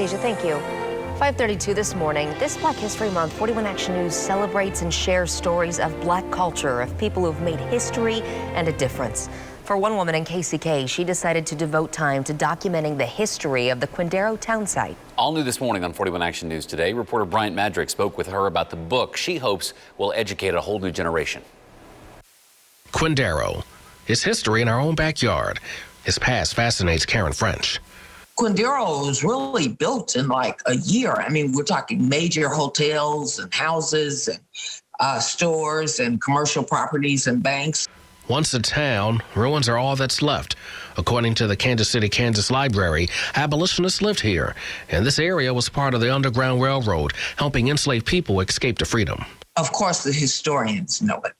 Deja, thank you. 5:32 this morning. This Black History Month, 41 Action News celebrates and shares stories of Black culture, of people who've made history and a difference. For one woman in KCK, she decided to devote time to documenting the history of the Quindaro Townsite. All new this morning on 41 Action News today, reporter Bryant Madrick spoke with her about the book she hopes will educate a whole new generation. Quindaro, his history in our own backyard. His past fascinates Karen French. Quindaro was really built in like a year. I mean, we're talking major hotels and houses and stores and commercial properties and banks. Once a town, ruins are all that's left. According to the Kansas City, Kansas Library, abolitionists lived here, and this area was part of the Underground Railroad, helping enslaved people escape to freedom. Of course, the historians know it,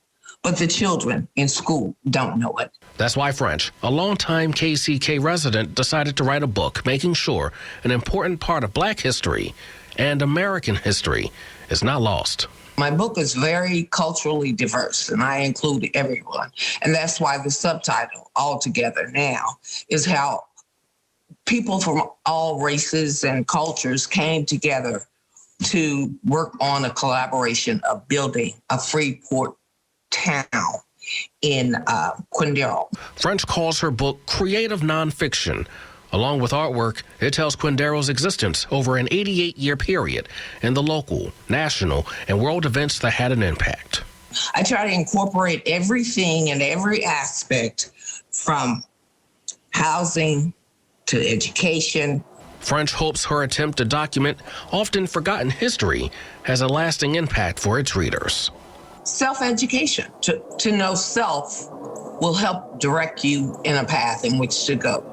but the children in school don't know it. That's why French, a longtime KCK resident, decided to write a book making sure an important part of Black history and American history is not lost. My book is very culturally diverse, and I include everyone. And that's why the subtitle, All Together Now, is how people from all races and cultures came together to work on a collaboration of building a free port town in Quindaro. French calls her book creative nonfiction. Along with artwork, it tells Quindaro's existence over an 88-year period and the local, national, and world events that had an impact. I try to incorporate everything and every aspect from housing to education. French hopes her attempt to document often forgotten history has a lasting impact for its readers. Self-education, to know self, will help direct you in a path in which to go.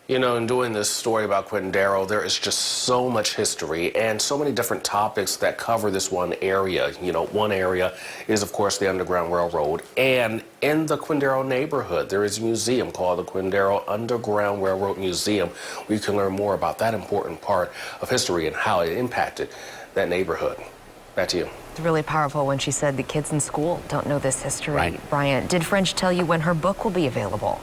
You know, in doing this story about Quindaro, there is just so much history and so many different topics that cover this one area. You know, one area is, of course, the Underground Railroad. And in the Quindaro neighborhood, there is a museum called the Quindaro Underground Railroad Museum, where you can learn more about that important part of history and how it impacted that neighborhood. Back to you. It's really powerful when she said the kids in school don't know this history. Right. Bryant, did French tell you when her book will be available?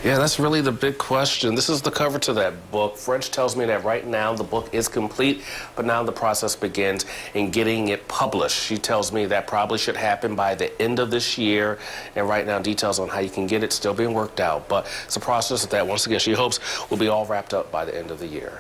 Yeah, that's really the big question. This is the cover to that book. French tells me that right now the book is complete, but now the process begins in getting it published. She tells me that probably should happen by the end of this year, and right now details on how you can get it still being worked out. But it's a process that, once again, she hopes will be all wrapped up by the end of the year.